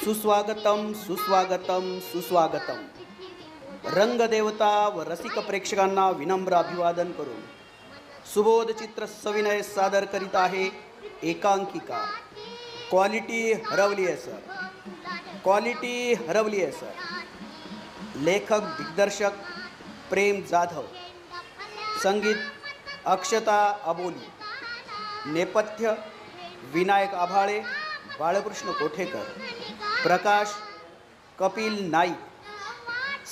सुस्वागतम सुस्वागतम सुस्वागतम. रंगदेवता व रसिक प्रेक्षकांना विनम्र अभिवादन करून सुबोध चित्र सविनय सादर करीत आहे एकांकिका. क्वालिटी हरवली आहे सर, क्वालिटी हरवली आहे सर. लेखक दिग्दर्शक प्रेम जाधव, संगीत अक्षता अबोली, नेपथ्य विनायक आभाळे, बाळकृष्ण कोठेकर, प्रकाश कपिल नाईक.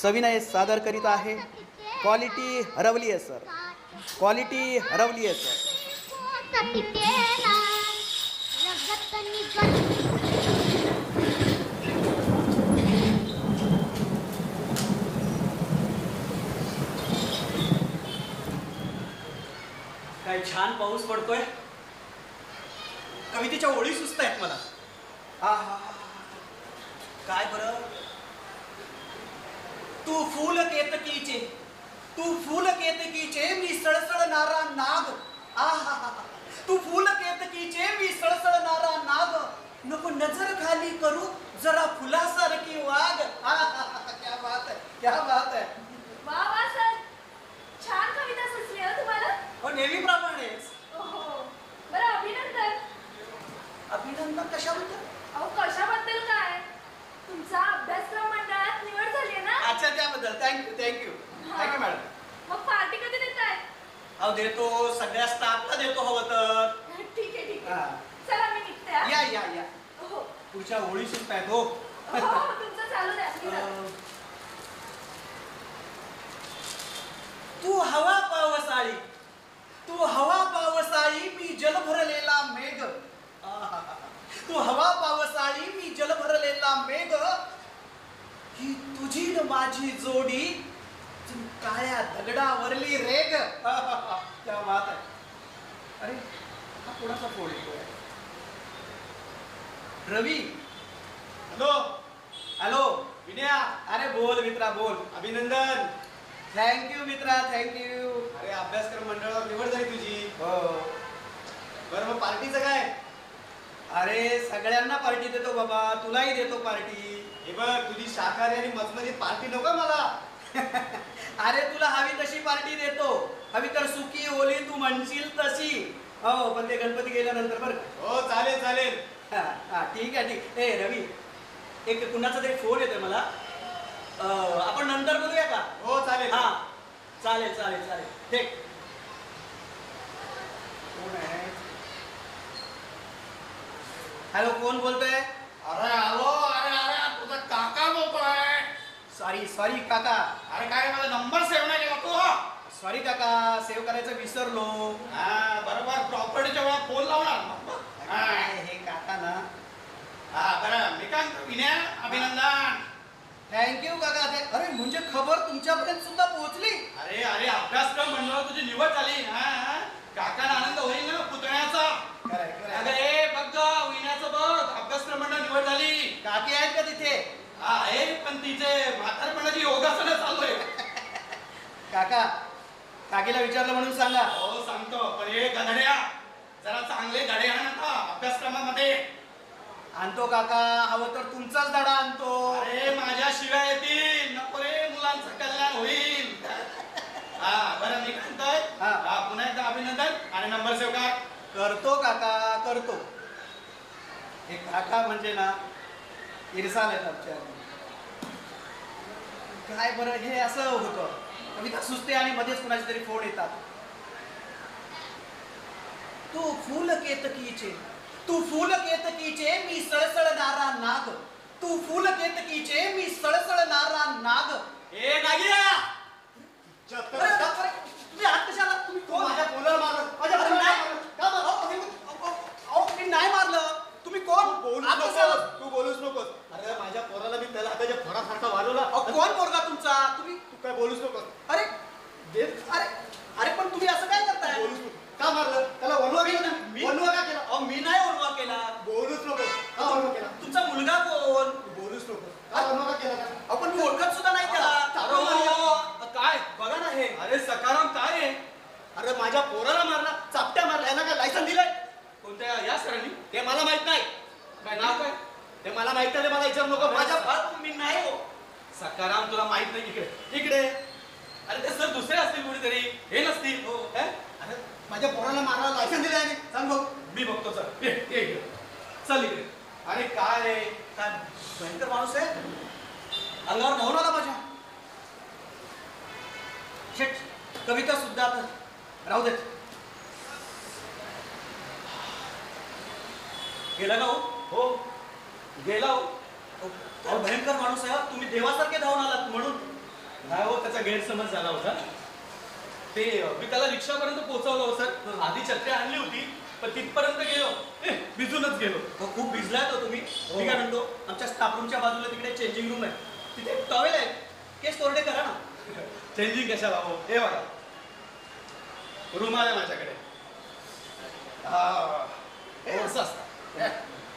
सविनय सादर करीत आहे क्वालिटी हरवली आहे सर, क्वालिटी हरवली आहे सर. काय छान पाऊस पडतोय. कवितेच्या ओळी सुचत आहेत मला. काय बरं. तू फूल केतकीचे, तू फूल केतकीचे मी सळसळणारा नाग. तू फूल केतकीचे मी सळसळणारा नाग. नको नजर खाली करू जरा फुलासारखी वाग. क्या बात है, क्या बात है. वा वा सर, छान कविता सुचली हो तुम्हाला. हो नेहमीप्रमाणेच. बरं अभिनंदन. अभिनंदन कशाबद्दल? अहो कशाबद्दल काय, तुमचा अभ्यासक्रम मंडळात निवड झाली ना. अच्छा त्याबद्दल थँक्यू थँक्यू थँक्यू मॅडम. मग पार्टी कधी देताय? अहो देतो, सगळ्या स्टाफला देतो हवं तर. ठीक आहे ठीक आहे. चला मी निघते. या या या. हो पुढच्या ओळी सुद्धा आहेत. हो तुमचं चालू द्या. तू हवा पावसाळी, तू हवा पावसाळी मी जल भरलेला मेघ. तू हवा पावसाळी मी जल भरलेला मेघ. ही तुझी न माझी जोडी काळ्या दगडावरली रेग. क्या बात आहे. अरे हा कोणाचा फोन येतोय? रवी. Hello hello Vinaya. अरे बोल मित्रा बोल. अभिनंदन. थँक्यू मित्रा थँक्यू. अरे अभ्यासक्रम मंडळावर निवड झाली तुझी. हो. बरं मग पार्टीचं काय? अरे सगळ्यांना पार्टी देतो बाबा, तुलाही देतो पार्टी. हे बघ तुझी शाकाहारी आणि मचमचीत पार्टी नको मला. अरे तुला हवी तशी पार्टी देतो. हवी तर सुकी ओली तू म्हणशील तशी. हो पण ते गणपती गेल्यानंतर बरं. हो चालेल चालेल. हा ठीक आहे ठीक. ए रवी, एक कुणाचा तरी फोन येतोय मला. आपण नंतर बोलूया का? हो चालेल. हा चालेल चालेल चालेल. ठीक. कोण आहे? हॅलो कोण बोलतोय? अरे हॅलो. अरे अरे तुझा काका बोलतोय. सॉरी सॉरी काका. अरे काय माझा नंबर सेव्ह नाही केला तू? सॉरी काका, सेव्ह करायचं विसरलो. हा बरोबर प्रॉपर्टीच्या वेळा फोन लावणार. हे काका ना. हा बरं मी काय विनय अभिनंदन. थँक्यू काका. ते अरे म्हणजे खबर तुमच्यापर्यंत सुद्धा पोहोचली. अरे अरे अभ्यासक्रम मंडळावर तुझी निवड झाली. हा काकांना आनंद होईल ना पुतण्याचा. अगं ए बघ विण्याचं बघ, अभ्यासक्रम मंडळ निवड झाली. काकी आहेत का तिथे? हा आहे पण तिचे म्हातारपणाची योगासनं चालू आहे. काका काकीला विचारलं म्हणून सांगा. हो सांगतो. पण हे गधड्या जरा चांगले धडे आण आता अभ्यासक्रमामध्ये. आणतो काका, हवं तर तुमचाच धडा आणतो. अरे माझ्या शिव्या येतील नको रे, मुलांचं कल्याण होईल. हा बरं मी म्हणतोय. हा पुन्हा एकदा अभिनंदन आणि नंबर सेव्ह कर. करतो काका करतो. हे काका म्हणजे ना इरसाल आहेत आमच्या. काय बरं हे असं होतं, कविता सुचते आणि मध्येच कुणाचे तरी फोन येतात. तू फूल केतकीचे, तू फूल केतकीचे मी सळसळणारा नाग. तू फूल केतकीचे मी सळसळणारा नाग. ए नागिया तुम्ही हात कशाला? तुम्ही कोण? माझ्या पोलाला मारलं. माझ्या अरे पोलाला नाही. मारलं. का मारलं? अहो मी नाही मारलं. तुम्ही कोण? तू बोलूच नकोस. अरे माझ्या पोराला मी त्याला हाताच्या फोडासारखा वाढवला. कोण पोरगा तुमचा? तुम्ही तू काय बोलूच नकोस. अरे अरे अरे पण तुम्ही असं काय करताय? बोलूच नको. का मारलं? त्याला वनवा केला ना. वनवा का केला? अहो मी नाही ओरवा केला. बोलूच नकोस. का वनवा केला? तुमचा मुलगा कोण? तू बोलूच नकोस. का वनवा का केला? अहो पण मी ओळखत सुद्धा नाही त्याला. अरे हो, काय बघा ना हे. अरे सकाराम काय आहे? अरे माझ्या पोराला मारला, चापट्या मारला, यांना काय लायसन दिलंय? कोणत्या या सरांनी? ते मला माहित नाही. काय नाव काय? ते मला माहित नाही, ते मला विचारू नको. माझ्या मी नाही हो. सकाराम तुला माहित नाही इकडे अरे ते सर दुसरे असतील कोणीतरी, हे नसतील. हो. काय? अरे माझ्या पोराला मारला, लायसन दिलंय याने. सांग बघ. मी बघतो चल. ये इकडे. चल इकडे. अरे काय रे? काय भयंकर माणूस आहे. अंगावर धावून आला माझ्या. शेट, कविता सुद्धा आता राहू देत. गेला का हो? हो गेला हो. अहो, भयंकर माणूस आहे हा. तुम्ही देवासारखे धावून आलात म्हणून. नाही हो, त्याचा गैरसमज झाला होता. ते मी त्याला रिक्षापर्यंत पोहोचवलं हो सर. आधी छत्री आणली होती पण तिथपर्यंत गेलो, भिजूनच गेलो. हो, खूप भिजलाय तो तुम्ही. हो. मी काय म्हणतो, आमच्या स्टाफ रूमच्या बाजूला तिकडे चेंजिंग रूम आहे, तिथे टॉवेल आहे, केस कोरडे करा ना. चेंजिंग कशाला हो? हे बघा रुमाल आहे माझ्याकडे. हे असं असतं.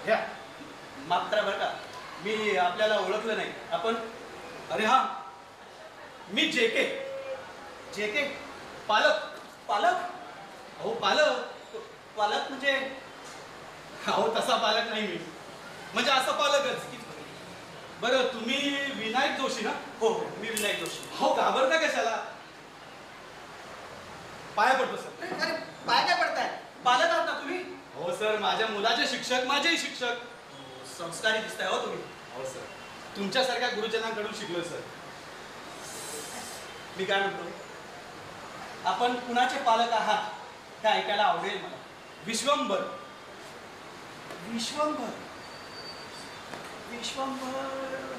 घ्या. माफ करा बरं का, मी आपल्याला ओळखलं नाही. आपण अरे हा, मी जेके जे पालक. पालक. अहो पालक. पालक म्हणजे अहो तसा पालक नाही मी, म्हणजे असं पालकच. बरं तुम्ही विनायक जोशी ना? हो हो, मी विनायक जोशी. हो घाबरता कशाला? पाया पडतो सर. अरे पाय काय पडताय? पालक आहात ना तुम्ही? हो सर, माझ्या मुलाचे शिक्षक, माझेही शिक्षक. संस्कारी दिसताय हो तुम्ही. हो सर, तुमच्यासारख्या गुरुजनांकडून शिकलो सर. मी काय म्हणतो, आपण कुणाचे पालक आहात हे ऐकायला आवडेल मला. विश्वंभर. विश्वंभर. विश्वंभर.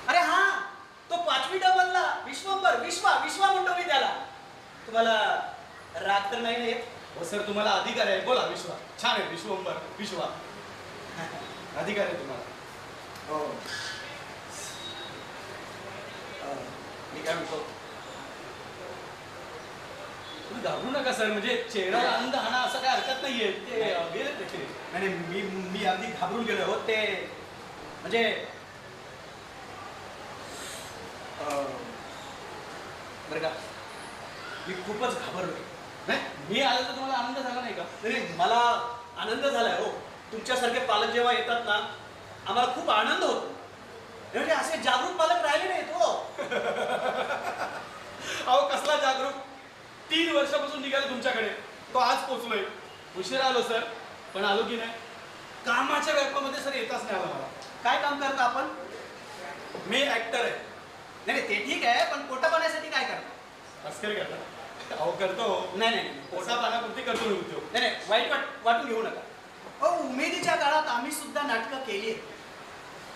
अरे हा, तो 5वी डबलला विश्वंभर. विश्वा म्हणतो मी त्याला. तुम्हाला राग तर नाही ना येत? हो सर, तुम्हाला अधिकार आहे, बोला. विश्वा छान आहे. विश्वंभर, विश्वा अधिकार आहे तुम्हाला. हो. मी काय म्हणतो, तुम्ही घाबरू नका सर, म्हणजे चेहऱ्यावर आनंद आणा असं काय हरकत नाहीये. ते गेले ते. नाही मी अगदी घाबरून गेलो हो. ते म्हणजे बरं का, मी खूपच घाबरलो. नाही, मी आलो तर तुम्हाला आनंद झाला नाही का? तरी मला आनंद झालाय हो. तुमच्यासारखे पालक जेव्हा येतात ना, आम्हाला खूप आनंद होतो. म्हणजे असे जागरूक पालक राहिले नाहीत हो. अहो कसला जागरूक. 3 वर्षापासून निघालो तुमच्याकडे, तो आज पोचलोय. उशिरा आलो सर, पण आलो की नाही, कामाच्या व्यापामध्ये सर येताच नाही आला मला. काय काम करता आपण? मी ऍक्टर आहे. नाही ते ठीक आहे, पण पोटा पाण्यासाठी काय करता? मस्करी करता? अहो करतो. नाही पोटा पाण्यापुरती करतो मी उद्योग. नाही वाईट वाटून घेऊ नका. हो, उमेदीच्या काळात आम्ही सुद्धा नाटकं केली आहेत.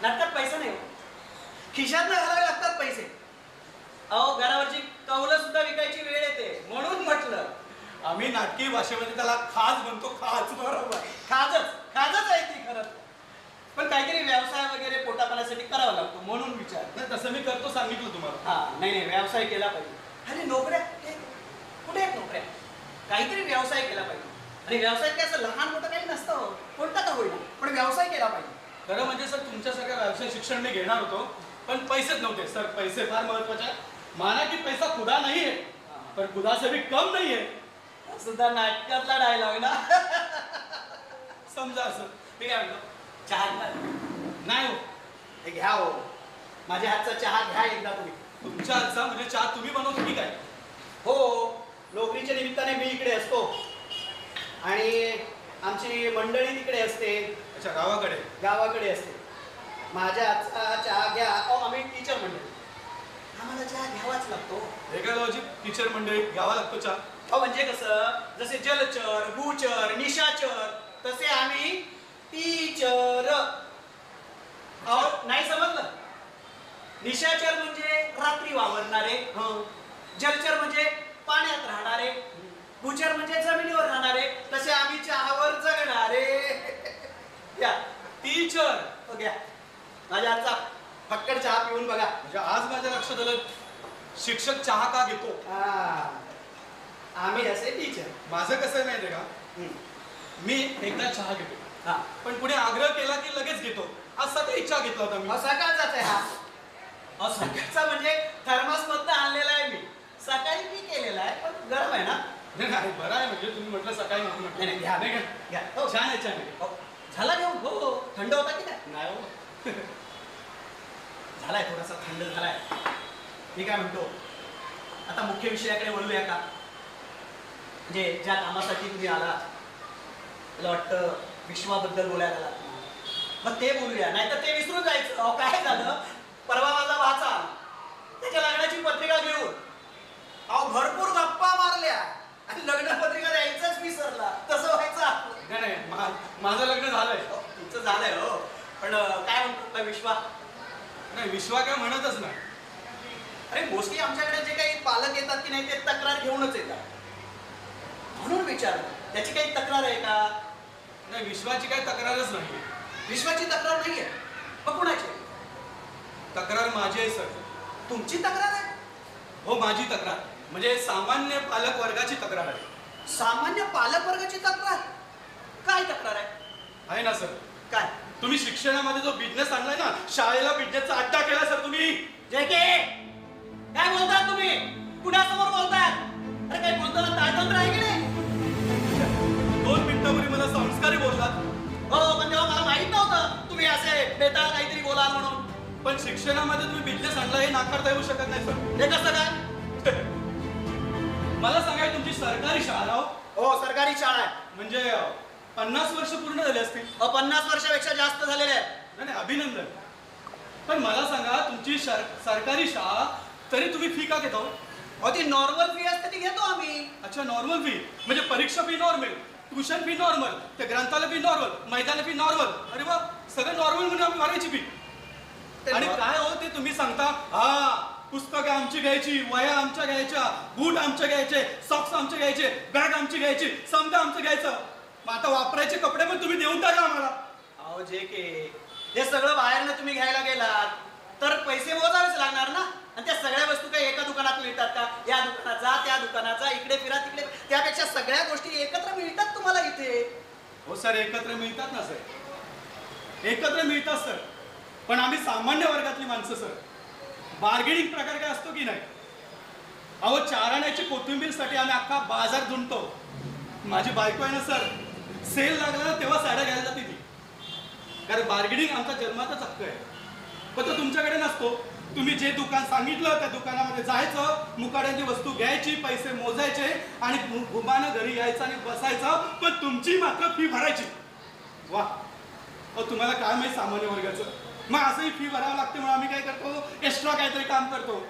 नाटकात पैसा नाही हो, खिशात घालावे लागतात पैसे. अहो घरावरची कौलं सुद्धा विकायची वेळ येते, म्हणून म्हटलं. आम्ही नाटकी भाषेमध्ये त्याला खाज म्हणतो. खाज. बरोबर, खाजच आहे ती खरं. पण काहीतरी व्यवसाय वगैरे पोटापाण्यासाठी करावा लागतो, म्हणून विचार. नाही तसं मी करतो, सांगितलं तुम्हाला. हा नाही व्यवसाय केला पाहिजे. आणि नोकऱ्या कुठे आहेत नोकऱ्या? काहीतरी व्यवसाय केला पाहिजे. आणि व्यवसाय काय असं लहान मोठं काही नसतं, कोणता का होईना, पण व्यवसाय केला पाहिजे. खरं म्हणजे सर, तुमच्यासारख्या व्यवसाय शिक्षण मी घेणार होतो, पण पैसेच नव्हते सर. पैसे फार महत्वाचे. माना की पैसा खुदा नाही है, पर खुदा से भी कम नहीं है. सुद्धा नाटकातला डायलॉग ना. समजा असं. मी काय म्हणतो, चहा घ्या. नाही हो, हे घ्या हो, माझ्या हातचा चहा घ्या एकदा तुम्ही. तुमच्या हातचा म्हणजे चहा तुम्ही बनवतो की काय? हो, नोकरीच्या निमित्ताने मी इकडे असतो आणि आमची मंडळी तिकडे असते. अच्छा, गावाकडे असते. माझ्या हातचा चहा घ्या. अहो आम्ही टीचर मंडळी, आम्हाला चहा घ्यावाच लागतो. वेगळ्या गावाची टीचर मंडळी घ्यावा लागतो चहा. अहो म्हणजे कसं, जसे जलचर, भूचर, निशाचर, तसे आम्ही टीचर. अहो नाही समजलं? निशाचर म्हणजे रात्री वावरणारे, जलचर म्हणजे पाण्यात राहणारे, भूचर म्हणजे जमिनीवर राहणारे, तसे आम्ही चहावर जगणारे. या टीचर. हो घ्या, माझ्या हातचा फक्कड चहा पिऊन बघा. म्हणजे आज माझ्या लक्षात आलं, शिक्षक चहा का घेतो. आम्ही असे टीचर. माझं कसं आहे माहितीये का, मी एकदा चहा घेतो, हा पण पुढे आग्रह केला की लगेच घेतो. आज सकाळी चहा घेतला होता मी. सकाळचाच आहे हा. सकाळचा म्हणजे थर्मास मधनं आणलेला आहे मी. सकाळी मी केलेला आहे पण गरम आहे ना. नाही बरं आहे म्हणजे तुम्ही म्हटलं सकाळी म्हणून नाही, म्हटलं. नाही, घ्या, नाही का? घ्या. हो. छान आहे छान आहे. हो. झाला घेऊन हो थंड होता की नाही? नाही हो. झालाय थोडासा थंड झालाय. मी काय म्हणतो आता मुख्य विषयाकडे वळूया का? म्हणजे ज्या कामासाठी तुम्ही आला मला वाटतं विश्वाबद्दल बोलायला आला मग ते बोलूया नाहीतर ते विसरून जायचं. अहो काय झालं परवा माझा भाचा त्याच्या लग्नाची पत्रिका घेऊन अहो भरपूर गप्पा मारल्या आणि लग्न पत्रिका द्यायचंच विसरला. तसं व्हायचं आपलं. नाही नाही माझं लग्न झालंय. तुमचं झालंय हो पण काय म्हणतो आपला विश्वा? नाही विश्वा काय म्हणतच नाही. अरे मोस्टली आमच्याकडे जे काही पालक येतात की नाही ते तक्रार घेऊनच येतात म्हणून विचारलं त्याची काही तक्रार आहे का? नाही विश्वाची काही तक्रारच नाही. विश्वाची तक्रार नाहीये मग कुणाची? तक्रार माझी आहे सर. तुमची तक्रार आहे? हो माझी तक्रार म्हणजे सामान्य पालक वर्गाची तक्रार आहे. सामान्य पालक वर्गाची तक्रार? काय तक्रार आहे ना सर. काय? तुम्ही शिक्षणामध्ये जो बिझनेस आणलाय ना शाळेला बिझनेसचा अड्डा केला सर तुम्ही. जे के काय बोलतात तुम्ही? कुणासमोर बोलतात? अरे काय बोलताना ताळतंत्र आहे की नाही? 2 मिनिटापूर्वी मला संस्कारी बोललात. हो पण तेव्हा मला माहित नव्हतं तुम्ही असे बेताळ काहीतरी बोलाल म्हणून. पण शिक्षणामध्ये तुम्ही बिझनेस आणला हे नाकारता येऊ शकत नाही सर. हे कसं काय? मला सांगाय तुमची सरकारी शाळा हो? हो सरकारी शाळा आहे. म्हणजे 50 वर्ष पूर्ण झाली असतील. 50 वर्षापेक्षा जास्त झालेले आहे. नाही नाही, अभिनंदन. पण मला सांगा तुमची सरकारी शाळा तरी तुम्ही फी का घेता हो? अहो ती नॉर्मल फी असते ती घेतो आम्ही. अच्छा नॉर्मल फी म्हणजे परीक्षा fee normal, tuition fee normal, ते ग्रंथालय फी नॉर्मल, मैदान फी नॉर्मल. अरे वा सगळं नॉर्मल म्हणून आम्ही भरायची फी. आणि काय हो ते तुम्ही सांगता हा पुस्तकं आमची घ्यायची, वया आमच्या घ्यायच्या, बूट आमचे घ्यायचे, सॉक्स आमचे घ्यायचे, बॅग आमची घ्यायची, समजा आमचं घ्यायचं. मग आता वापरायचे कपडे पण तुम्ही देऊन टाका आम्हाला. अहो जे के हे सगळं बाहेरनं तुम्ही घ्यायला गेलात तर पैसे मोजावेच लागणार ना. आणि त्या सगळ्या वस्तू काही एका दुकानात मिळतात का? या दुकानात जा त्या दुकानात जा इकडे फिरा तिकडे. त्यापेक्षा सगळ्या गोष्टी एकत्र मिळतात तुम्हाला इथे. हो सर एकत्र मिळतात ना सर, एकत्र मिळतात सर. पण आम्ही सामान्य वर्गातली माणसं सर. बार्गेनिंग प्रकार काय असतो की नाही? अहो 4 आण्याची कोथिंबीरसाठी आम्ही अख्खा बाजार धुंडतो. माझी बायको आहे ना सर सेल लागला ना तेव्हा साड्या घ्यायला जाते ती. कारण बार्गेनिंग आमचा जन्माचाच हक्क आहे. पण तो तुमच्याकडे नसतो. तुम्ही जे दुकान सांगितलं त्या दुकानामध्ये जायचं, मुकाड्यांची वस्तू घ्यायची, पैसे मोजायचे आणि गुमानं घरी यायचं आणि बसायचं. पण तुमची मात्र फी भरायची. वा तुम्हाला काय माहिती सामान्य वर्गाचं. मग असंही फी भरावं लागते म्हणून आम्ही काय करतो एक्स्ट्रा काहीतरी काम करतो.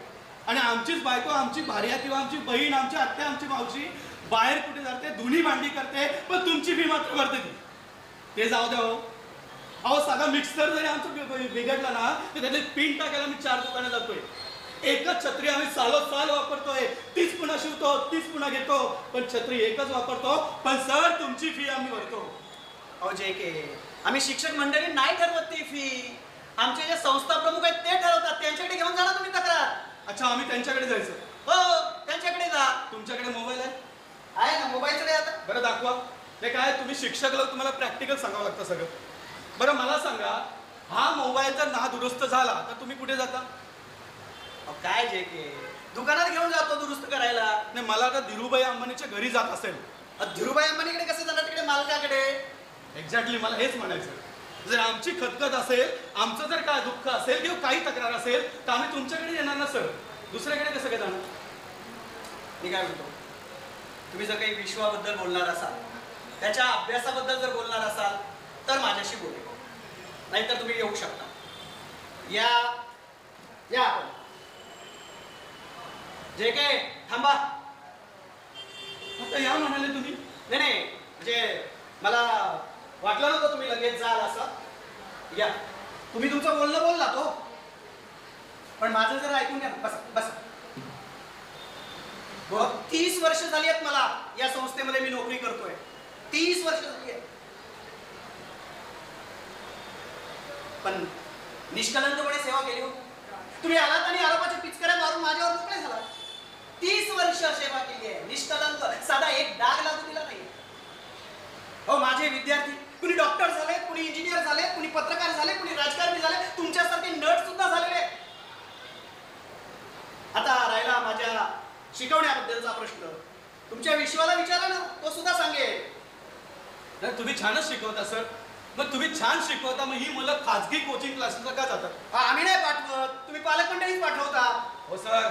आणि आमचीच बायको, आमची भार्या किंवा आमची बहीण, आमची आत्या, आमची मावशी बाहेर कुठे जाते धुणी भांडी करते पण तुमची फी मात्र भरते ती. ते जाऊ द्या हो. अहो साधा मिक्सर जरी आमचं बिघडला ना तर त्यातले पिन टाकायला मी 4 दुकानं जातोय. एकच छत्री आम्ही साल वापरतोय, तीच पुन्हा शिवतो, तीच पुन्हा घेतो. पण छत्री एकच वापरतो. पण सर तुमची फी आम्ही भरतो. अहो जे के आम्ही शिक्षक मंडळी नाही ठरवत ती फी. आमचे जे संस्था प्रमुख आहेत ते ठरवतात. त्यांच्याकडे घेऊन जा ना तुम्ही तक्रार. अच्छा आम्ही त्यांच्याकडे जायचं? हो त्यांच्याकडे जा. तुमच्याकडे मोबाईल आहे? आहे ना मोबाईलचं काय आता? बरं दाखवा. ते काय तुम्ही शिक्षक लोक तुम्हाला प्रॅक्टिकल सांगावं लागतं सगळं. बरं मला सांगा हा मोबाईल जर नादुरुस्त झाला तर तुम्ही कुठे जाता? काय जे के दुकानात घेऊन जातो दुरुस्त करायला. नाही मला आता धीरूभाई अंबानीच्या घरी जात असेल. धीरूभाई अंबानीकडे कसं जाणार? तिकडे मालकाकडे. एक्झॅक्टली मला हेच म्हणायचं. जर आमची खतखत असेल, आमचं जर काय दुःख असेल किंवा काही तक्रार असेल तर आम्ही तुमच्याकडे येणार ना सर. दुसऱ्याकडे कसं काय जाणार? मी काय म्हणतो तुम्ही जर काही विश्वाबद्दल बोलणार असाल, त्याच्या अभ्यासाबद्दल जर बोलणार असाल तर माझ्याशी बोला. नाहीतर तुम्ही येऊ शकता. या आपण जे काय थांबा. आता या म्हणाले तुम्ही? नाही म्हणजे मला वाटलं नव्हतं तुम्ही लगेच जाल असं. या तुम्ही तुमचं बोलणं बोलला तो पण माझं जर ऐकून घ्या. बस बस 30 वर्ष झाली आहेत मला या संस्थेमध्ये मी नोकरी करतोय. 30 वर्ष झाली आहेत. पण निष्कलंकपणे सेवा केली हो. तुम्ही आलात आणि आरोपाच्या पिचकऱ्या मारून माझ्यावर मोकळे झाला. 30 वर्ष सेवा केली आहे निष्कलंक. साधा एक डाग लागू दिला नाही. हो माझे विद्यार्थी कुणी डॉक्टर झाले, कुणी इंजिनियर झाले, कुणी पत्रकार झाले, कुणी राजकारणी झाले. शिकवण्याबद्दलचा प्रश्न तुमच्या विश्वाला विचारा ना, तो सुद्धा सांगेल. नाही तुम्ही छानच शिकवता सर. मग तुम्ही छान शिकवता, मग ही मुलं खाजगी कोचिंग क्लासेसला का जातात? आम्ही नाही पाठवत, तुम्ही पालकमंडळीच पाठवता. हो सर,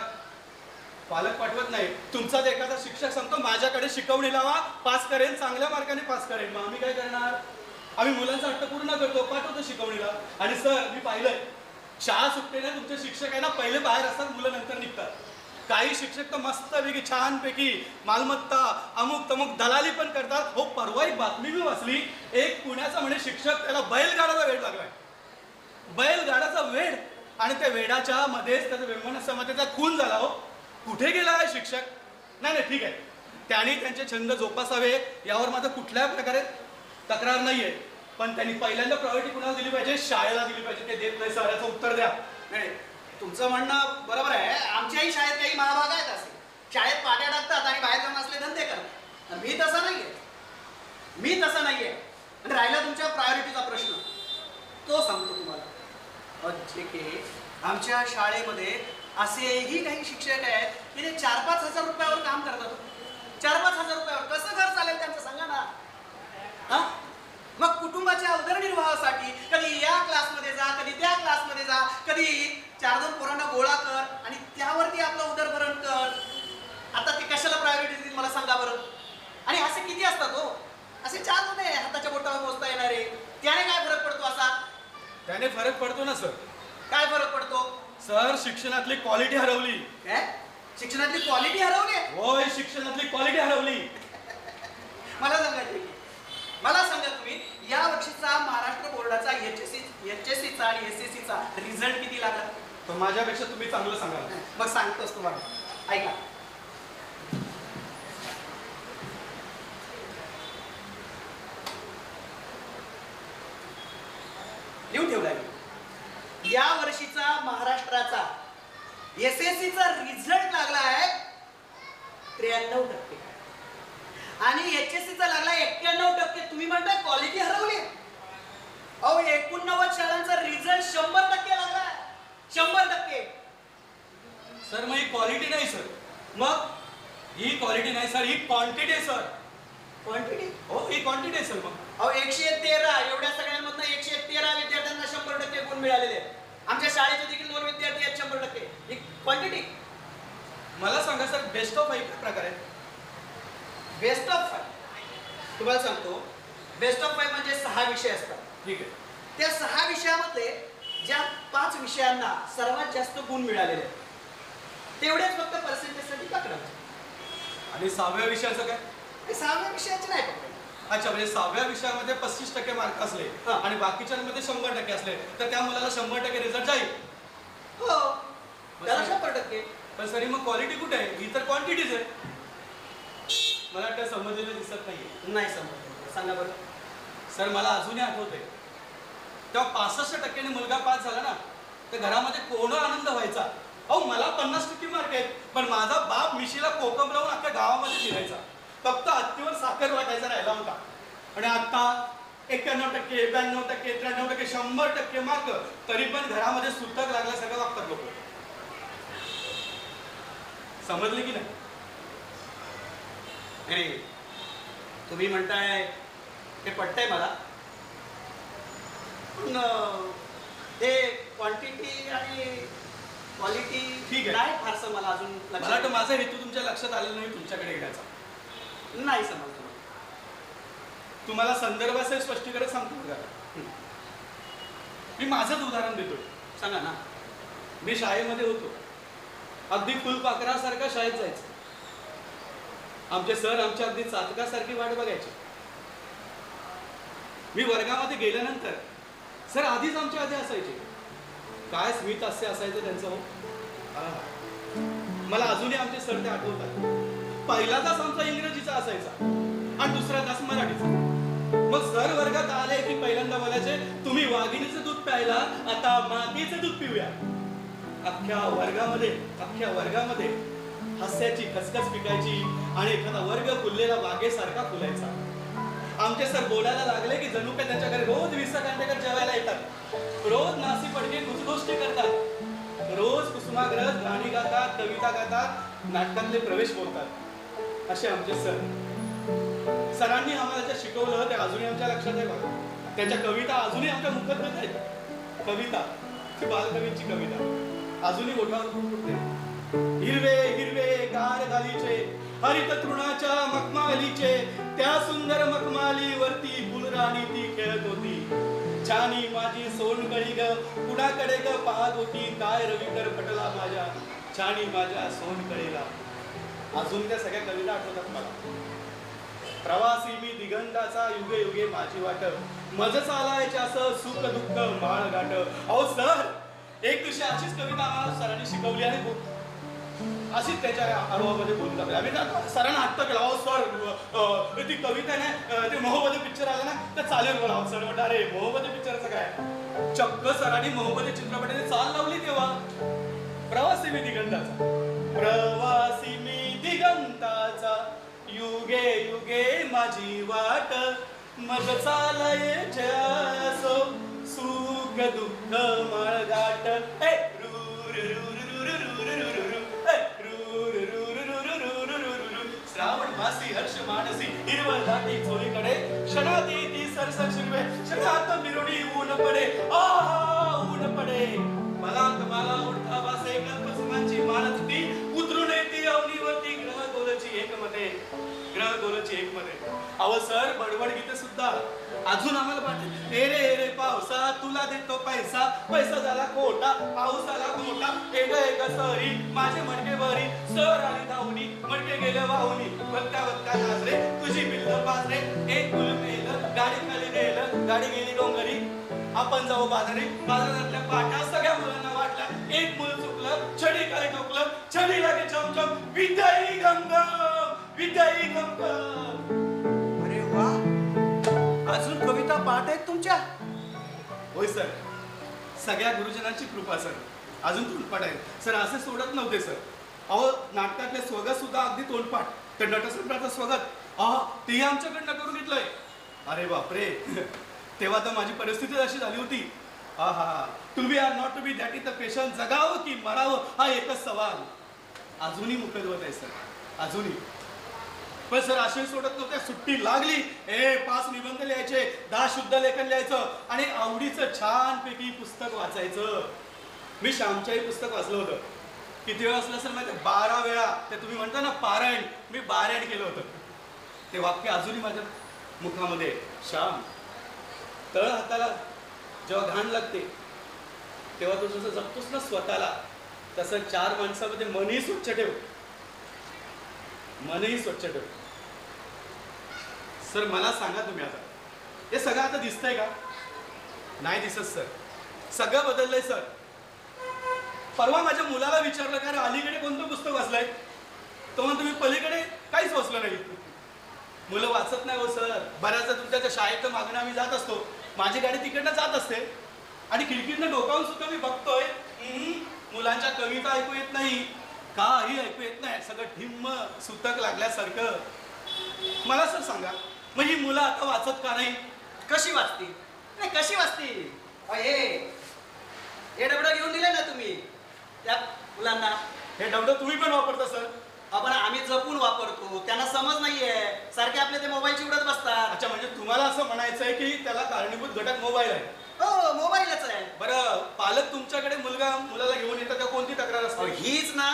पालक पाठवत नाही. तुमचाच एखादा शिक्षक सांगतो माझ्याकडे शिकवणी लावा, पास करेन, चांगल्या मार्काने पास करेन. मग आम्ही काय करणार? आम्ही मुलांचा हट्ट पूर्ण करतो, पाठवतो शिकवणीला. आणि सर मी पाहिलंय, शाळा सुटतेने तुमचे शिक्षक आहे ना पहिले बाहेर असतात, मुलं नंतर निघतात. काही शिक्षक तर मस्तपैकी छानपैकी मालमत्ता अमुक तमुक दलाली पण करतात. हो परवा एक बातमी मी वाचली, एक पुण्याचा म्हणे शिक्षक, त्याला बैलगाडाचा वेड लागलाय. बैलगाडाचा वेड, आणि त्या वेडाच्या मध्येच त्याचा विमानाचा खून झाला. हो कुठे गेला आहे शिक्षक? नाही नाही ठीक आहे, त्यांनी त्यांचे छंद जोपासावे यावर माझं कुठल्याही प्रकारे तक्रार नाहीये. पण त्यांनी पहिल्यांदा प्रायोरिटी कुणाला दिली पाहिजे? शाळेला दिली पाहिजे. ते देत नाही सर, याचं उत्तर द्या. नाही, तुमचं म्हणणं बरोबर आहे. आमच्याही शाळेत काही महाभाग आहेत असे, शाळेत पाट्या टाकतात आणि बाहेर जाऊन असले धंदे करतात. मी तसा नाहीये, मी तसा नाहीये. आणि राहिला तुमच्या प्रायोरिटीचा प्रश्न, तो सांगतो तुम्हाला. जे की आमच्या शाळेमध्ये असेही काही शिक्षक आहेत की ते 4-5 हजार रुपयावर काम करतात. 4-5 हजार रुपयावर कसं घर चालेल त्यांचं सांगा ना. हा, मग कुटुंबाच्या उदरनिर्वाहासाठी कधी या क्लासमध्ये जा, कधी त्या क्लासमध्ये जा, कधी 4-2 पोरांना गोळा कर आणि त्यावरती आपलं उदरभरण कर. आता ते कशाला प्रायोरिटी देतील मला सांगा बरं. आणि असे किती असतात हो? असे 4 जण आहे हाताच्या बोटावर मोजता येणारे. त्याने काय फरक पडतो असा? त्याने फरक पडतो ना सर. काय फरक पडतो? सर शिक्षणातली क्वालिटी हरवली. काय? शिक्षणातली क्वालिटी हरवली? होय, शिक्षणातली क्वालिटी हरवली. मला सांगा तुम्ही, या वर्षीचा महाराष्ट्र बोर्डाचा HSC आणि SSCचा रिझल्ट किती लागला? तर माझ्यापेक्षा तुम्ही चांगलं सांगा. मग सांगतोच तुम्हाला, ऐका. लिहून ठेवलाय. या वर्षीचा महाराष्ट्राचा SSCचा रिझल्ट लागला आहे 93%. आणि HSCचा लागला 91%. तुम्ही म्हणताय क्वालिटी हरवली? अहो 89 शाळांचा रिझल्ट 100% लागला. 100%. सर मग ही क्वालिटी नाही सर. मग ही क्वालिटी नाही सर, ही क्वांटिटी आहे सर. क्वांटिटी? हो ही क्वांटिटी आहे सर. मग अहो 113 एवढ्या सगळ्यांमधनं 113 विद्यार्थ्यांना 100% गुण मिळालेले आहेत. आमच्या शाळेचे देखील 2 विद्यार्थी आहेत 100%. ही क्वांटिटी. मला सांगा सर, बेस्ट ऑफ 5 प्रकार आहे. बेस्ट ऑफ 5 तुम्हाला सांगतो. बेस्ट ऑफ 5 म्हणजे 6 विषय असतात. ठीक आहे. त्या 6 विषयामधले ज्या 5 विषयांना सर्वात जास्त गुण मिळालेले आहेत तेवढेच फक्त पर्सेंटेजसाठी पकडायचे. आणि 6व्या विषयाचं काय? 6व्या विषयाचे नाही पकडायचे. अच्छा, म्हणजे 6व्या विषयामध्ये 35% मार्क असले आणि बाकीच्यांमध्ये 100% असले तर त्या मुलाला 100% रिझल्ट जाईल. हो, त्याला 100%. पण सरी मग क्वालिटी कुठे आहे? ही तर क्वांटिटीज आहे. मला वाटतं समजलेलं दिसत नाहीये. नाही समजलं. सांगा बरं. सर मला अजूनही आठवतंय, तेव्हा 65% मुलगा पास झाला ना, तर घरामध्ये कोण आनंद व्हायचा. अहो मला 50% मार्क आहेत, पण माझा बाप मिशीला कोकम लावून अख्ख्या गावामध्ये फिरायचा. फक्त हत्तीवर साखर वाटायचा राहिला होता. आणि आता 91%, 92%, 93%, 100% मार्क, तरी पण घरामध्ये सुतक लागल्यासारखं वागतात लोक. समजले की नाही? नाही, तुम्ही म्हणताय हे पटतंय मला, पण हे क्वांटिटी आणि क्वालिटी ठीक आहे. नाही फारसं मला अजून मला वाटतं माझा हेतू तुमच्या लक्षात आलेला नाही तुमच्याकडे येण्याचा. नाही समजलं. तुम्हाला संदर्भाचे स्पष्टीकरण सांगतो बघा. मी माझंच उदाहरण देतो. सांगा ना. मी शाळेमध्ये होतो, अगदी फुलपाखरासारखा शाळेत जायचं. आमचे सर आमच्या अगदी चातकासारखी वाट बघायचे. मी वर्गामध्ये गेल्यानंतर सर आधीच आमच्या आधी असायचे. काय स्मित हास्य असायचं त्यांचं. हो मला अजूनही आमचे सर ते आठवतात. पहिला तास आमचा इंग्रजीचा असायचा आणि दुसरा तास मराठीचा. मग सर वर्गात आले की पहिल्यांदा बोलायचे, तुम्ही वाघिणीचं दूध प्यायला, आता मातीचं दूध पिऊया. अख्ख्या वर्गामध्ये हास्याची खसखस पिकायची आणि एखादा वर्ग फुललेला बागेसारखा फुलायचा. आमचे सर बोलायला लागले की जणू काय त्यांच्या घरी रोज 20 कांडेकर जेवायला येतात. रोज नासी पडके गुजगोष्टी करतात. रोज कुसुमाग्रज गाणी गातात, कविता गातात नाटकातले प्रवेश बोलतात असे आमचे सर. सरांनी आम्हाला जे शिकवलं ते अजूनही आमच्या लक्षात आहे बघा. त्याच्या कविता अजूनही आमच्या मुखात आहेत. कविता ती बालकवींची कविता अजूनही ओठावर फुटते. हिरवे हिरवे गार गालीचे हरित तृणाच्या मखमालीचे त्या सुंदर मखमालीवरती फुलराणी ती खेळत होती. छानी माझी सोनकळी ग कुणाकडे ग पाहत होती. काय रविकर पटला माझ्या छानी माझ्या सोनकळीला. अजून त्या सगळ्या कविता आठवतात मला. प्रवासी मी दिगंताचा युगे युगे माझी वाट मज चालायचे असं सुख दुःख माळ गाठ. अहो सर एक दिवशी अशीच कविता आम्हाला सरांनी शिकवली आणि अशीच त्याच्या अनुभवामध्ये बोलून लागले. आम्ही सरांना हट्ट केला. अहो सर ती कविता नाही ते मोहब्बते पिक्चर आला ना तर चालेल बोला. सर म्हणता अरे मोहब्बते पिक्चरचं काय. चक्क सरांनी मोहब्बते चित्रपटाने चाल लावली तेव्हा. प्रवासी मी दिगंताचा प्रवासी मी दिगंताचा युगे युगे माझी वाट मग चालायचे असो सुख दुःख माळगाट. श्रावण मासी हर्ष मानसी हिरवळ दाटी चोळीकडे क्षणात येती सरसर शिरवे क्षणात मिरवणी ऊन पडे. आहा ऊन पडे मला मला उडता वासे कल्पसुमांची मानत ती उतरून येते अवनीवरती ग्रह गोलची एकमध्ये ग्रह गोलची एकमध्ये. अहो सर बडबड गीते सुद्धा अजून आम्हाला पाठवले. ए रे पावसा तुला देतो पैसा पैसा झाला खोटा पाऊस आला मोठा. एक एक सरी माझे मडके भरी सर आली धावणी मडके गेले वाहुनी. बक्का बक्का नाचरे तुझी बिल्ल पाचरे एक फुल मेलं गाडी खाली गेलं गाडी गेली डोंगरी. आपण जाऊ बाजारी बाजारातल्या पाट्या सगळ्या मुलांना वाटल्या. एक मुल चुकलं छडी खाली ठोकलं छडी लागे चमचम विद्याई गंगम विद्याई गंगम. अरे वा अजून कविता पाठ आहेत तुमच्या. होय सर सगळ्या गुरुजनांची कृपा सर. अजून तोंडपाठ आहे सर. असे सोडत नव्हते सर. अहो नाटकातले स्वगत सुद्धा अगदी तोंडपाठ. तर नटसम्राटचं स्वगत तेही आमच्याकडनं करून घेतलंय. अरे बापरे तेव्हा तर माझी परिस्थिती अशी झाली होती. हा हा to be or not to be that is the question. जगावं की मरावं हा एकच सवाल अजूनही मुखद्वत आहे सर अजूनही. पण सर असे सोडत नव्हते. सुट्टी लागली 5 निबंध लिहायचे 10 शुद्ध लेखन लिहायचं आणि आवडीचं छानपैकी पुस्तक वाचायचं. मी श्यामच्याही पुस्तक वाचलं होतं. किती वेळा वाचलं असेल माहिती 12 वेळा. ते तुम्ही म्हणता ना पारायण मी पारायण केलं होतं. ते वाक्य अजूनही माझ्या मुखामध्ये. श्याम तळ हाताला जेव्हा घाण लागते तेव्हा तू जसं जगतोस ना स्वतःला तसं 4 माणसामध्ये मनही स्वच्छ ठेव. मनही स्वच्छ ठेव. सर मला सांगा तुम्ही आता हे सगळं आता दिसतंय का. नाही दिसत सर. सगळं बदललंय सर. परवा माझ्या मुलाला विचारलं का रे अलीकडे कोणतं पुस्तक वाचलंय. तो म्हणतो मी पलीकडे काहीच वाचलं नाही. मुलं वाचत नाही हो सर. बऱ्याचदा तुमच्या शाळेत मागणं आम्ही जात असतो. माझी गाडी तिकडनं जात असते आणि खिडकीतनं डोकावून सुद्धा मी बघतोय मुलांच्या कविता ऐकू येत नाही काही ऐकू येत नाही. सगळं ढिम्म सुतक लागल्यासारखं. मला सर सांगा मग ही मुलं आता वाचत का नाही. कशी वाचतील नाही कशी वाचतील. हे डबडं घेऊन दिले ना तुम्ही त्या मुलांना. हे डबडं तुम्ही पण वापरता सर. आपण आम्ही जपून वापरतो. त्यांना समज नाहीये सारखे आपले ते मोबाईलची उडत बसतात. अच्छा म्हणजे तुम्हाला असं म्हणायचं आहे की त्याला कारणीभूत घटक मोबाईल आहे. हो मोबाईलच आहे. बरं पालक तुमच्याकडे मुलाला घेऊन येतात तेव्हा कोणती तक्रार असते. हीच ना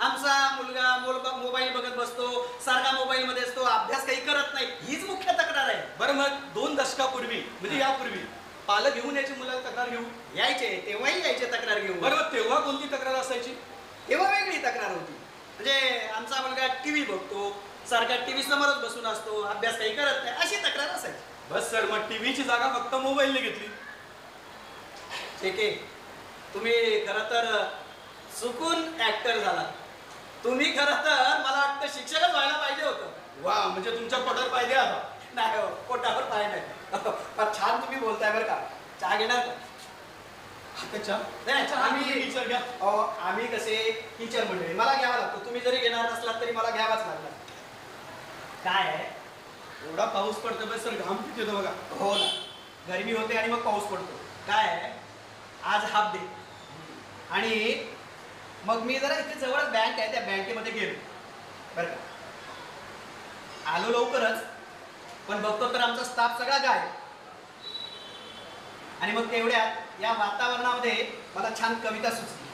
आमचा मुलगा मोबाईल बघत बसतो सारखा मोबाईल मध्ये असतो अभ्यास काही करत नाही. हीच मुख्य तक्रार आहे. बरं मग 2 दशकापूर्वी म्हणजे यापूर्वी पालक घेऊन यायचे मुलाला तक्रार घेऊन यायचे तेव्हाही यायचे तक्रार घेऊन. बरं तेव्हा कोणती तक्रार असायची. तेव्हा वेगळी तक्रार होती. म्हणजे आमचा मुलगा टीव्ही बघतो सारखा टीव्ही समोरच बसून असतो अभ्यास काही करत नाही अशी तक्रार असायची. बस सर मग टीव्हीची जागा फक्त मोबाईलने घेतली. ठीक आहे तुम्ही खरं तर चुकून ऍक्टर झाला. तुम्ही खरं तर मला वाटतं शिक्षकच व्हायला पाहिजे होतं. वा म्हणजे तुमच्या पोटावर पाहिजे आता. नाही हो पोटावर पाय नाही. पण छान तुम्ही बोलताय बरं का. चहा घेणार का. आम्ही कसे टीचर मंडळी मला घ्यावा लागतो. तुम्ही जरी घेणार नसलात तरी मला घ्यावाच लागला. काय आहे एवढा पाऊस पडतो सर घाम किती येतो बघा. हो ना गरमी होते आणि मग पाऊस पडतो. काय आहे आज हाफ डे आणि मग मी जरा इथे जवळ बँक आहे त्या बँकेमध्ये गेलो बरं का. आलो लवकरच, पण बघतो तर आमचा स्टाफ सगळा गायब. आणि मग तेवढ्यात या वातावरणामध्ये मला छान कविता सुचली.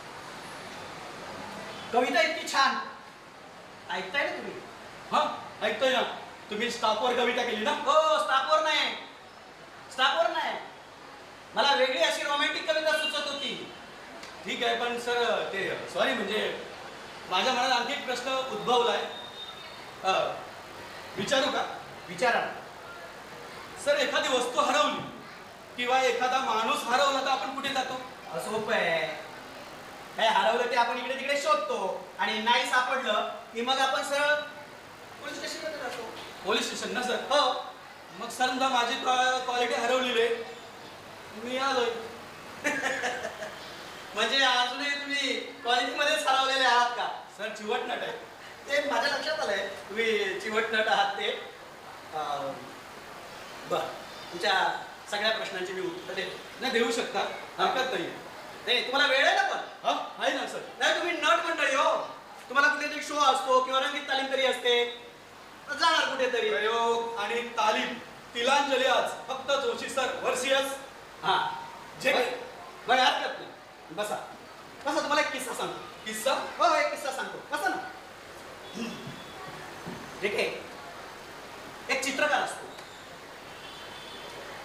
कविता इतकी छान, ऐकताय ना तुम्ही? हा ऐकतोय ना. तुम्ही स्टाफवर कविता केली ना? हो, स्टाफवर नाही, स्टाफवर नाही. मला वेगळी अशी रोमॅन्टिक कविता सुचत होती. ठीक आहे, पण सर ते सॉरी म्हणजे माझ्या मनात आणखी एक प्रश्न उद्भवलाय. विचारू का? विचारा. सर एखादी वस्तू हरवली किंवा एखादा माणूस हरवला तर आपण कुठे जातो? सोपं आहे. काय हरवलं ते आपण इकडे तिकडे शोधतो आणि नाही सापडलं की मग आपण सरळ पोलीस स्टेशनमध्ये जातो. पोलीस स्टेशन ना सर? हो. मग समजा माझी क्वालिटी हरवलेली आहे, मी आलोय. म्हणजे अजूनही तुम्ही कॉलेजमध्येच हरवलेले आहात का? सर चिवटनट आहे. ते माझ्या लक्षात आलंय तुम्ही चिवटनट आहात ते. बर, तुमच्या सगळ्या प्रश्नांची मी उत्तर देतो. नाही देऊ शकता, हरकत नाही. नाही, तुम्हाला वेळ आहे ना? पण हा आहे ना सर. नाही, तुम्ही नट मंडळी हो. तुम्हाला कुठेतरी शो असतो किंवा रंगीत तालीम तरी असते, जाणार कुठेतरी. प्रयोग आणि तालीम तिलांजली आज फक्त जोशी सर वर्षियस. हा, जे काही बरं, हरकत नाही. बसा बसा, तुम्हाला एक किस्सा सांगतो. किस्सा? हो, एक किस्सा सांगतो. बसा ना. ठीक आहे. एक चित्रकार असतो,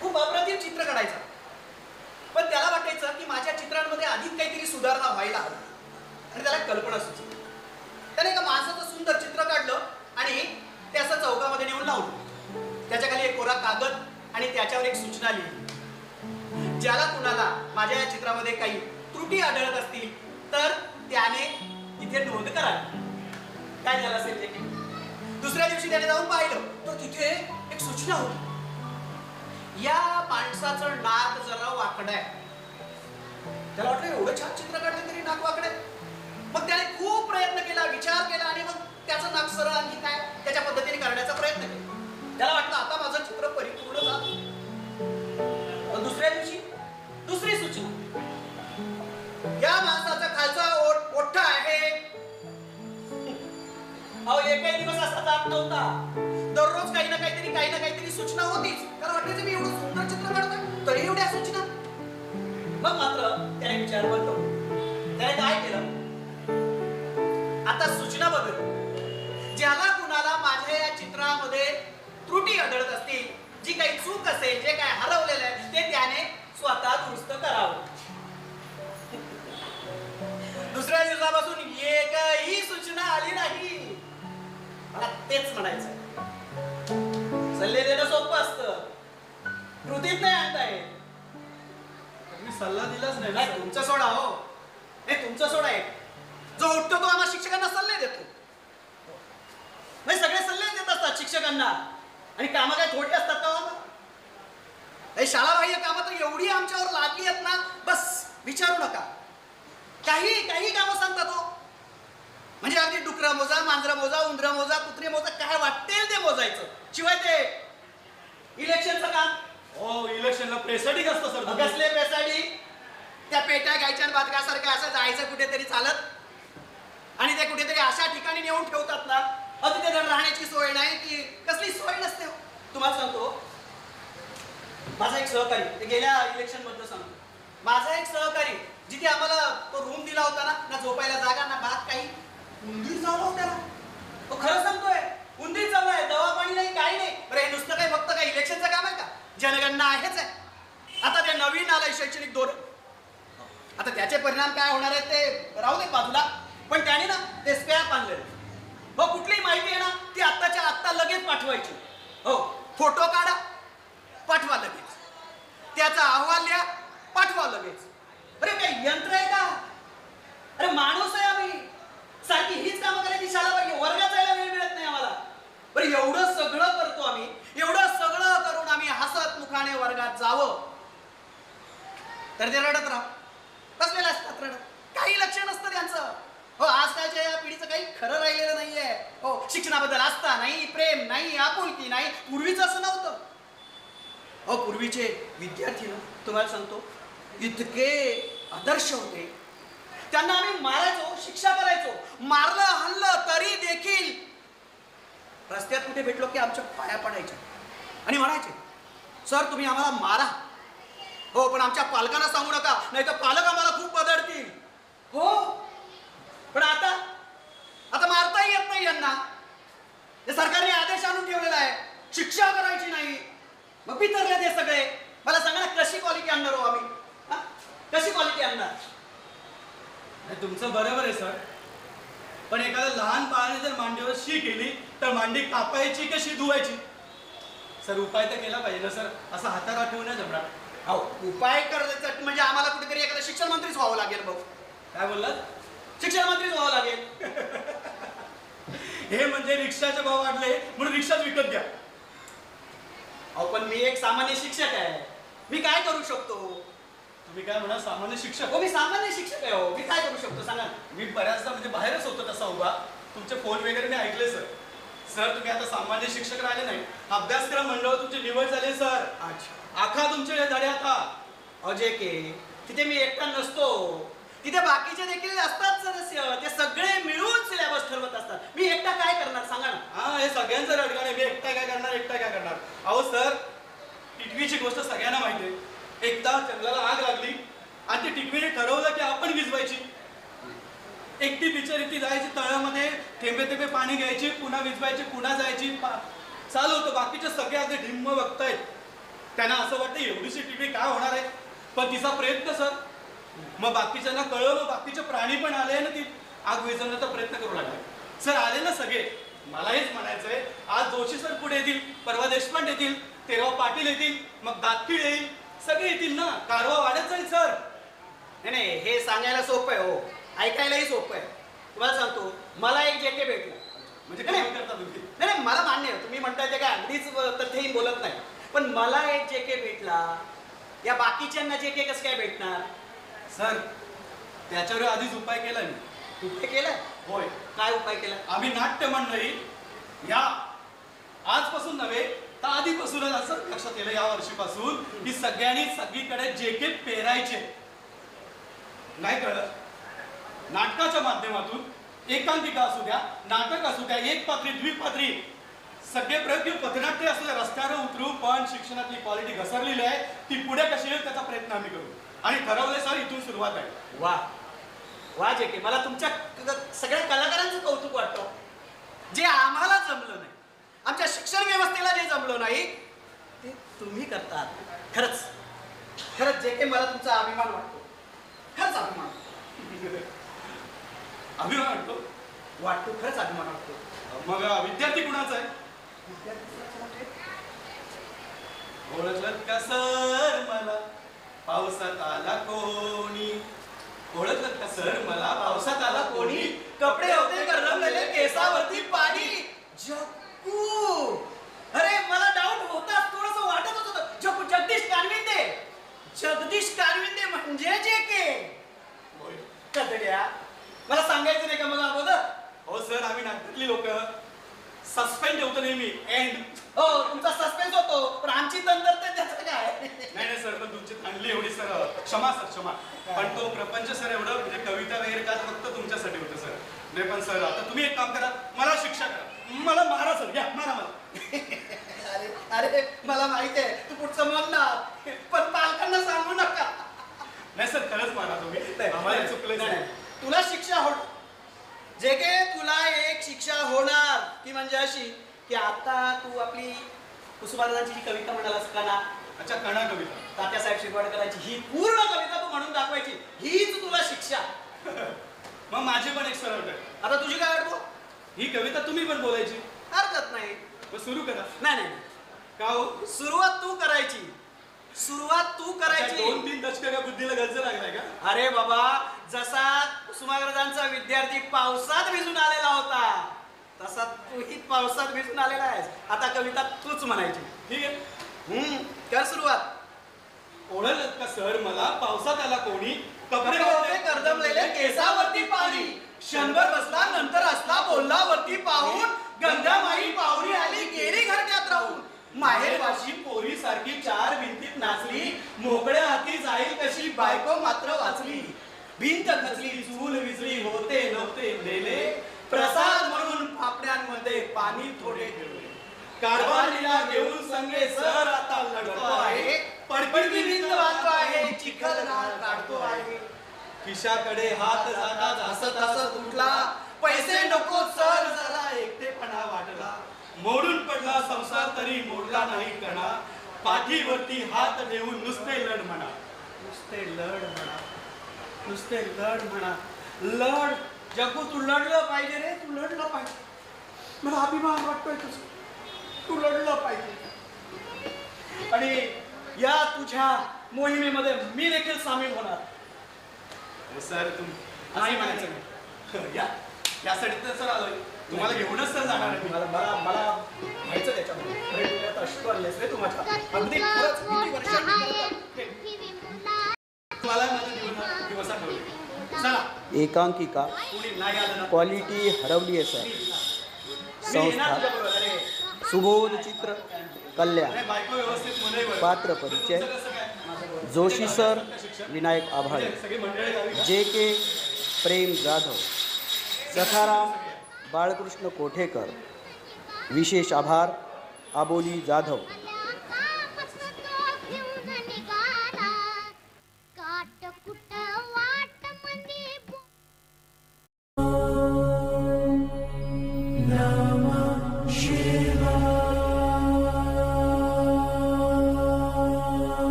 खूप अप्रतिम चित्र काढायचा, पण त्याला वाटायचं की माझ्या चित्रांमध्ये अधिक काहीतरी सुधारणा व्हायला हवी. आणि त्याला कल्पना सुचली. त्याने एका माणसाचं सुंदर चित्र काढलं आणि ते असं चौकामध्ये नेऊन लावलं. त्याच्या खाली एक कोरा कागद आणि त्याच्यावर एक सूचना लिहिली. ज्याला कुणाला माझ्या या चित्रामध्ये काही त्रुटी आढळत असतील तर त्याने तिथे नोंद करावी. काय झालं असेल ते? दुसऱ्या दिवशी त्याने जाऊन पाहिलं तर तिथे एक सूचना होती. या माणसाचं नाक जरा वाकडं आहे. त्याला वाटलं एवढं छान चित्र काढलं तरी नाक वाकडं आहे. मग त्याने खूप प्रयत्न केला, विचार केला आणि मग त्याचं नाक सरळ आणखी काय त्याच्या पद्धतीने करण्याचा प्रयत्न केला. त्याला वाटलं आता माझं चित्र परिपूर्ण झालं. दुसऱ्या दिवशी दुसरी सूचना. या माणसाचा खालचा ओठ आहे. अहो, एकही दिवस असा जात नव्हता. दररोज काही ना काहीतरी सूचना होतीच. कारण वाटायचं मी एवढं सुंदर चित्र काढतोय तरी एवढ्या सूचना. मग मात्र त्याने विचार बदलला. त्याने काय केलं? आता सूचना बदल. ज्याला कुणाला माझ्या या चित्रामध्ये त्रुटी आढळत असतील, जी काही चूक असेल, जे काय हरवलेलं आहे ते त्याने स्वतः दुरुस्त करावं. दुसऱ्या दिवसापासून एकही सूचना आली नाही. मला तेच म्हणायचं. सल्ले देणं सोपं असतं, कृतीत नाही आणता येत. मी सल्ला दिलाच नाही ना नाही, सर. तुमचं सोडा हो. हे तुमचं सोडा आहे. जो उठतो तो आम्हाला शिक्षकांना सल्ले देतो. नाही, सगळे सल्ले देत असतात शिक्षकांना आणि कामं काय थोडी असतात का? हे शाळाबाह्य कामं तर एवढी आमच्यावर लागली आहेत ना, बस विचारू नका. काही कामं सांगतात हो. म्हणजे अगदी डुकरं मोजा, मांजरं मोजा, उंदरं मोजा, कुत्रे मोजा, काय वाटेल ते मोजायचं. शिवाय ते इलेक्शनचं काम. हो, इलेक्शनला प्रेसडिंग असतं सर. कसले पेसाडी? त्या पेट्या गायच्या बादकासारख्या असं जायचं कुठेतरी चालत आणि ते कुठेतरी अशा ठिकाणी नेऊन ठेवतात ना, तिथे जर राहण्याची सोय नाही की कसली सोय नसते. तुम्हाला सांगतो, माझा एक सहकारी, ते गेल्या इलेक्शन बद्दल सांगतो. माझा एक सहकारी जिथे आम्हाला तो रूम दिला होता ना झोपायला जागा ना भात, काही उंदीर चावला होता त्याला. तो खरं सांगतोय, उंदीर चावला आहे. दवा पाणी नाही, काही नाही. बरं, हे नुसतं काय फक्त काय इलेक्शनचं काम आहे का? जनगणना आहेच आहे. आता ते नवीन आलंय शैक्षणिक धोरण. आता त्याचे परिणाम काय होणार आहेत ते राहू दे बाजूला, पण त्याने ना ते स्पॅप आणले. हो, कुठलीही माहिती आहे ना ती आत्ताच्या आत्ता लगेच पाठवायची. हो, फोटो काढा, पाठवा लगेच. त्याचा अहवाल लिहा, पाठवा लगेच. अरे काही यंत्र आहे का? अरे माणूस आहे आम्ही. सारखी हीच कामं करायची शाळा पाहिजे. वर्गात जायला वेळ मिळत नाही आम्हाला. बरं, एवढं सगळं करतो आम्ही. एवढं सगळं करून आम्ही हसत मुखाने वर्गात जावं तर ते रडत राहा. बसलेलं असतात रडत. काही लक्ष नसतं त्यांचं. हो, आजकालच्या या पिढीचं काही खरं राहिलेलं नाहीये. हो, शिक्षणाबद्दल आस्था नाही, प्रेम नाही, आपुलकी नाही. पूर्वीच असं नव्हतं. हो, पूर्वीचे विद्यार्थी ना, तुम्हाला सांगतो, इतके आदर्श होते, त्यांना आम्ही मारायचो, शिक्षा करायचो. मारलं हल्लं तरी देखील रस्त्यात कुठे भेटलो की आमच्या पाया पडायचे आणि म्हणायचे, सर तुम्ही आम्हाला मारा, हो पण आमच्या पालकांना सांगू नका, नाही तर पालक आम्हाला खूप बदडतील. हो पण आता आता मारता येत नाही यांना. हे सरकारने आदेश आणून ठेवलेला आहे, शिक्षा करायची नाही. मग पितरले ते सगळे. मला सांगा ना कशी क्वालिटी आणणार हो आम्ही? कशी क्वालिटी आणणार? तुमचं बरोबर आहे सर, पण एखाद्या लहान बाळाने जर मांडीवर शी केली तर मांडी कापायची कशी धुवायची? सर उपाय तर केला पाहिजे ना सर, असं हाताला ठेवून नाही जमणार. हो उपाय करायचा म्हणजे आम्हाला कुठेतरी एखादा शिक्षण मंत्रीच व्हावं लागेल. भाऊ काय बोललात? शिक्षण मंत्रीच व्हावं लागेल. हे म्हणजे रिक्षाचे भाव वाढले म्हणून रिक्षाच विकत घ्या. अहो पण मी एक सामान्य शिक्षक आहे, मी काय करू शकतो? तुम्ही काय म्हणा सामान्य शिक्षक? हो मी सामान्य शिक्षक आहे, हो मी काय करू शकतो सांगा ना. मी बऱ्याचदा म्हणजे बाहेरच होतो तसा उभा, तुमचे फोन वगैरे मी ऐकले सर. सर तुम्ही आता सामान्य शिक्षक राहिले नाही, अभ्यासक्रम मंडळावर तुमची निवड झाली सर. अच्छा आखा तुमचे धडे आता. अजय के तिथे मी एकटा नसतो, तिथे बाकीचे देखील असतात सदस्य, ते सगळे मिळून सिलेबस ठरवत असतात. मी एकटा काय करणार सांगा ना. हा हे सगळ्यांचं रडगाण आहे, मी एकटा काय करणार एकटा काय करणार. अहो सर टिटवीची गोष्ट सगळ्यांना माहिती आहे. एकदा जंगलाला आग लागली आणि ती टिटवीने ठरवलं की आपण विझवायची. एकटी बिचारी ती जायची तळ्यामध्ये, थेंबे थेंबे पाणी घ्यायची, पुन्हा विझवायची, पुन्हा जायची. चालू होतं. बाकीचे सगळे अगदी ढिम्म बघतायत. त्यांना असं वाटतं एवढीशी टिटवी काय होणार आहे, पण तिचा प्रयत्न सर. मग बाकीच्यांना कळलं, मग बाकीचे प्राणी पण आले ना ती आग विझवण्याचा प्रयत्न करू लागले. सर आले ना सगळे. मला हेच म्हणायचंय, आज जोशी सर पुढे येतील, परवा देशपांडे येतील, तेव्हा पाटील येतील, मग दातकीळ येईल, सगळे येतील ना, कारवा वाढत जाईल सर. नाही नाही हे सांगायला सोपं आहे, हो ऐकायलाही सोपं आहे. तुम्हाला सांगतो, मला एक जे के भेटलं. म्हणजे नाही, काय करता तुम्ही? नाही नाही मला मान्य आहे, तुम्ही म्हणताय ते काय अगदीच तथ्यहीन बोलत नाही, पण मला एक जे के भेटला, या बाकीच्यांना जे के कसं काय भेटणार? सर त्याच्यावर आधीच उपाय केला मी. उपाय केलाय? होय. काय उपाय केला? आम्ही नाट्य मंडळी या आजपासून नव्हे तर आधीपासूनच असं लक्षात येलं या वर्षीपासून की सगळ्यांनी सगळीकडे जे के पेरायचे. नाही कळलं? नाटकाच्या माध्यमातून एकांकिका असू द्या, नाटक असू द्या, एक पात्री द्विपात्री, सगळे प्रयोग किंवा पथनाट्य असू द्या, रस्त्यावर उतरू, पण शिक्षणातली क्वालिटी घसरलेली आहे, ती पुढे कशी येईल त्याचा प्रयत्न आम्ही करू. आणि ठरवले सर इथून सुरुवात आहे. वा वा जे के, मला तुमच्या सगळ्या कलाकारांचं कौतुक वाटतं. जे आम्हाला जमलं नाही, आमच्या शिक्षण व्यवस्थेला जे जमलं नाही ते तुम्ही करतात. खरंच खरंच जे के मला तुमचा अभिमान वाटतो, खरंच अभिमान अभिमान वाटतो. वाटतो, खरंच अभिमान वाटतो. मग विद्यार्थी कुणाचा आहे? ओळखलं का सर मला पावसात आला कोणी? ओळखलं का सर मला पावसात आला कोणी? कपडे होते गरमलेले, केसावरती पाणी. जग्गू, अरे मला डाऊट होता, थोडंसं वाटत होतं. जगदीश कानविंदे, जगदीश कानविंदे म्हणजे जे के. कदड्या, मला सांगायचं नाही का मग अगोदर? हो सर आम्ही नाटकातली लोक सस्पेंड ठेवतो नेहमी, एंड. हो तुमचा सस्पेन्स होतो, पण आमची तंत्र तर त्याचं काय? नाही नाही सर, पण तुमची चांगली एवढी सर, क्षमा सर क्षमा. पण तो प्रपंच सर एवढं म्हणजे कविता वगैरे का फक्त तुमच्यासाठी होतं सर. नाही पण सर आता तुम्ही एक काम करा, मला शिक्षा करा, मला मारा सर, घ्या मारा मला. अरे अरे मला माहिती आहे तू पुढचं म्हणणार, पण पालकांना सांगू नका. नाही सर खरंच मारा तुम्ही, आम्हाला चुकलं नाही. तुला शिक्षा होणार जे के, तुला एक शिक्षा होणार ती म्हणजे अशी की आता तू आपली कुसुमाग्रजांची जी कविता म्हणालास का ना, अच्छा कणा कविता, तात्यासाहेब शिरवाडकरांची ही पूर्ण कविता तू म्हणून दाखवायची, हीच तुला शिक्षा. मग माझी पण एक सरळ आहे. आता तुझी काय अडवो? ही कविता तुम्ही पण बोलायची. हरकत नाही. मग सुरू करा. नाही नाही का हो? सुरुवात तू करायची, सुरुवात तू करायची. 2-3 दशक का बुद्धीला गंज लागलाय का? अरे बाबा, जसा कुसुमाग्रजांचा विद्यार्थी पावसात भिजून आलेला होता तसा तूही पावसात भिजून आलेला आहेस. आता कविता तूच म्हणायची. ठीक आहे, कर सुरुवात. ओळखलं का सर मला पावसात आला कोणी? कपडे होते कर्दमलेले, केसावरती पाणी. क्षणभर बसला, नंतर असला बोलला वरती पाहून. गंगामाई पाहुणी आली, गेली घरट्यात राहून. माहेरवाशी पोरी सारखी 4 भिंतीत नाचली. मोकळ्या हाती जाईल कशी बायको मात्र वाचली. भिंत खचली चूल विजली होते नव्हते नेले प्रसाद म्हणून पापड्यांमध्ये पाणी थोडे ठेवले कारभारीला घेऊन संगे सर आता लढतो आहे पडपडकी भिंत बांधतो आहे चिखल राळ काढतो आहे खिशाकडे हात जातात हसत हसत उठला पैसे नको सर जरा एकटेपणा वाटला मोडून पडला संसार तरी मोडला नाही कणा पाठीवरती हात ठेवून नुसते लढ म्हणा नुसते लढ म्हणा नुसते लढ म्हणा लढ जगू तू लढलं पाहिजे रे तू लढलं पाहिजे मला अभिमान वाटतोय तुझं तू लढलं पाहिजे आणि या तुझ्या मोहिमेमध्ये मी देखील सामील होणार सर नाही म्हणायचं या यासाठी तर सर आलोय तुम्हाला घेऊनच तर जाणार आहे मला मला मला व्हायचं त्याच्यामध्ये अरे तुला तर अश्रू आणलेस रे तू माझ्या अगदी खरंच किती वर्षांनी तुम्हाला माझ्या दिवस आठवले चला एकांकिका कुणी नाही आलं ना क्वालिटी हरवली आहे सर. मी येणार संस्था तुझ्याबरोबर. अरे सुबोध चित्र कल्याण. अरे बायको व्यवस्थित मुलगी पात्र परिचय जोशी सर विनायक आभाळे, सगळी मंडळी गावी जे के प्रेम जाधव, सखाराम बाळकृष्ण कोठेकर. विशेष आभार आबोली जाधव.